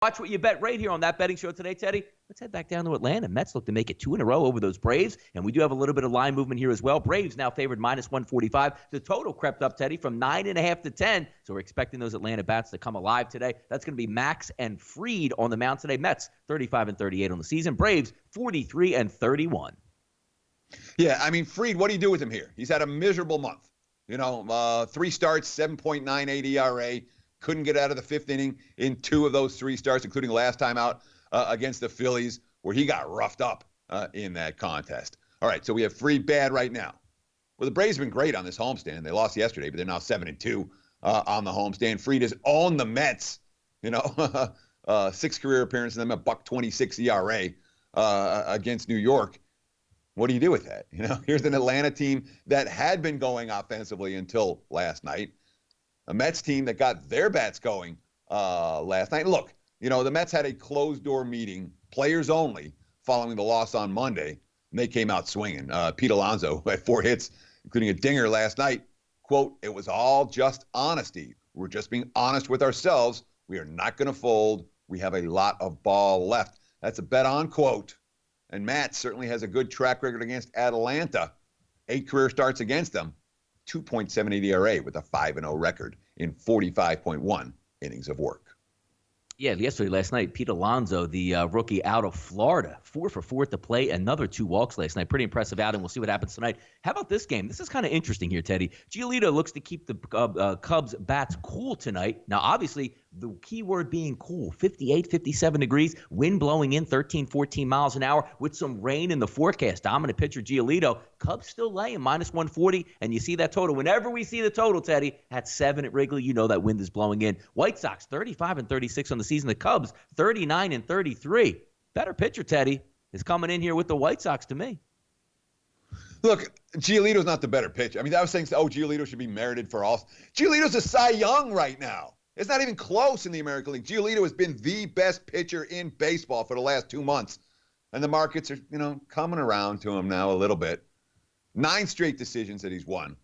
Watch what you bet right here on That Betting Show today, Teddy. Let's head back down to Atlanta. Mets look to make it 2 in a row over those Braves, and we do have a little bit of line movement here as well. Braves now favored minus 145. The total crept up, Teddy, from 9.5 to 10, so we're expecting those Atlanta bats to come alive today. That's going to be Max and Fried on the mound today. Mets 35-38 on the season. Braves 43-31. Yeah, I mean, Fried, what do you do with him here? He's had a miserable month. 3 starts, 7.98 ERA. Couldn't get out of the 5th inning in 2 of those 3 starts, including last time out against the Phillies, where he got roughed up in that contest. All right, so we have Fried bad right now. Well, the Braves have been great on this homestand. They lost yesterday, but they're now 7-2 on the homestand. Fried has owned the Mets. 6 career appearances, and them a $1.26 ERA against New York. What do you do with that? Here's an Atlanta team that had been going offensively until last night. A Mets team that got their bats going last night. Look, the Mets had a closed-door meeting, players only, following the loss on Monday, and they came out swinging. Pete Alonso had 4 hits, including a dinger last night. Quote, "It was all just honesty. We're just being honest with ourselves. We are not going to fold. We have a lot of ball left." That's a bet-on quote. And Matt certainly has a good track record against Atlanta. 8 career starts against them. 2.78 ERA with a 5-0 record in 45.1 innings of work. Yeah, last night, Pete Alonso, the rookie out of Florida, 4 for 4 at the plate, another 2 walks last night. Pretty impressive outing. We'll see what happens tonight. How about this game? This is kind of interesting here, Teddy. Giolito looks to keep the Cubs bats cool tonight. Now, obviously, the key word being cool, 58, 57 degrees, wind blowing in 13, 14 miles an hour with some rain in the forecast. Dominant pitcher Giolito. Cubs still laying minus 140, and you see that total. Whenever we see the total, Teddy, at 7 at Wrigley, you know that wind is blowing in. White Sox 35-36 on the season. The Cubs 39-33. Better pitcher, Teddy, is coming in here with the White Sox to me. Look, Giolito's not the better pitcher. I mean, I was saying, Giolito should be merited for all. Giolito's a Cy Young right now. It's not even close in the American League. Giolito has been the best pitcher in baseball for the last 2 months. And the markets are, coming around to him now a little bit. 9 straight decisions that he's won.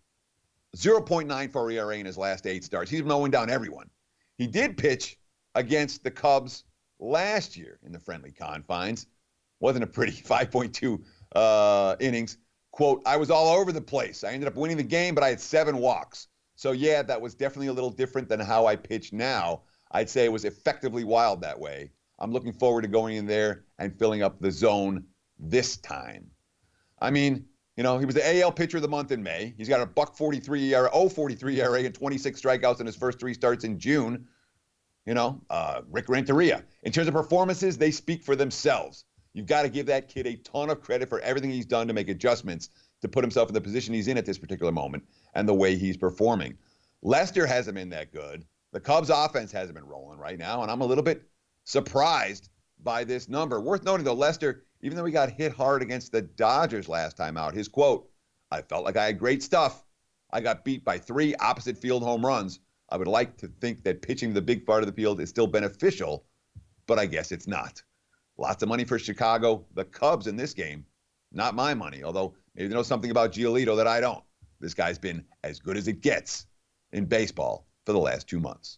0.94 ERA in his last 8 starts. He's mowing down everyone. He did pitch against the Cubs last year in the friendly confines. Wasn't a pretty 5.2 innings. Quote, "I was all over the place. I ended up winning the game, but I had 7 walks. So, yeah, that was definitely a little different than how I pitch now. I'd say it was effectively wild that way. I'm looking forward to going in there and filling up the zone this time." I mean, he was the AL pitcher of the month in May. He's got a .43 ERA, 0.43 ERA, and 26 strikeouts in his first 3 starts in June. Rick Renteria. In terms of performances, they speak for themselves. You've got to give that kid a ton of credit for everything he's done to make adjustments to put himself in the position he's in at this particular moment and the way he's performing. Lester hasn't been that good. The Cubs offense hasn't been rolling right now, and I'm a little bit surprised by this number. Worth noting, though, Lester, even though he got hit hard against the Dodgers last time out, his quote, "I felt like I had great stuff. I got beat by 3 opposite field home runs. I would like to think that pitching the big part of the field is still beneficial, but I guess it's not." Lots of money for Chicago. The Cubs in this game, not my money, although maybe they know something about Giolito that I don't. This guy's been as good as it gets in baseball for the last 2 months.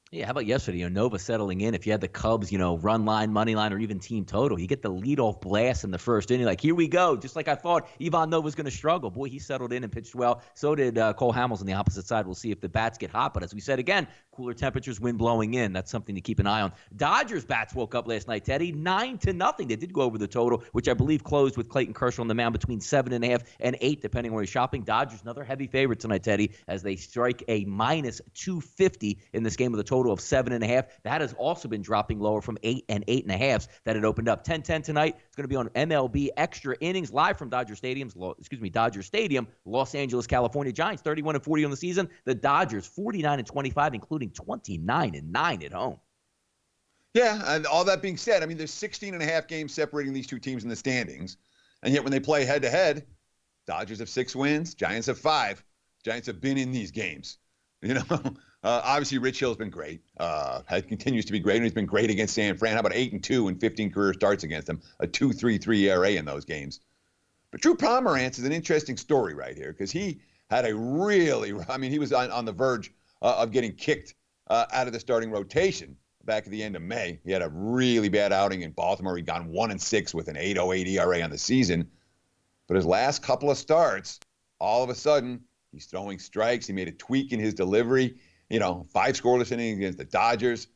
Yeah, how about yesterday? Nova settling in. If you had the Cubs, run line, money line, or even team total, you get the leadoff blast in the first inning. Like, here we go. Just like I thought, Ivan Nova's going to struggle. Boy, he settled in and pitched well. So did Cole Hamels on the opposite side. We'll see if the bats get hot. But as we said again, cooler temperatures, wind blowing in. That's something to keep an eye on. Dodgers bats woke up last night, Teddy, 9-0. They did go over the total, which I believe closed with Clayton Kershaw on the mound between 7.5 and 8, depending where he's shopping. Dodgers, another heavy favorite tonight, Teddy, as they strike a minus 250 in this game with a total of 7.5. That has also been dropping lower from 8 and 8.5 that it opened up. 10-10 tonight. It's going to be on MLB Extra Innings live from Dodger Stadium, Los Angeles, California. Giants 31-40 on the season. The Dodgers 49-25, including 29-9 at home. Yeah, and all that being said, I mean, there's 16.5 games separating these 2 teams in the standings, and yet when they play head-to-head, Dodgers have 6 wins, Giants have 5. Giants have been in these games. Obviously, Rich Hill's been great. Continues to be great, and he's been great against San Fran. How about 8-2 and 15 career starts against them? A 2.33 ERA in those games. But Drew Pomeranz is an interesting story right here because he had he was on the verge of getting kicked out of the starting rotation back at the end of May. He had a really bad outing in Baltimore. He'd gone 1-6 with an 8.08 ERA on the season. But his last couple of starts, all of a sudden, he's throwing strikes. He made a tweak in his delivery. 5 scoreless innings against the Dodgers.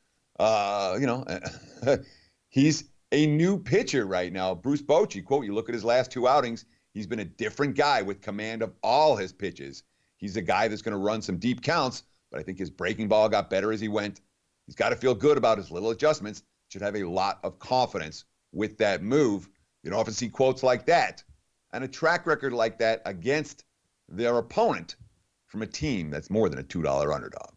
He's a new pitcher right now. Bruce Bochy, quote, you look at his last 2 outings, he's been a different guy with command of all his pitches. He's a guy that's going to run some deep counts, but I think his breaking ball got better as he went. He's got to feel good about his little adjustments. Should have a lot of confidence with that move. You don't often see quotes like that and a track record like that against their opponent from a team that's more than a $2 underdog.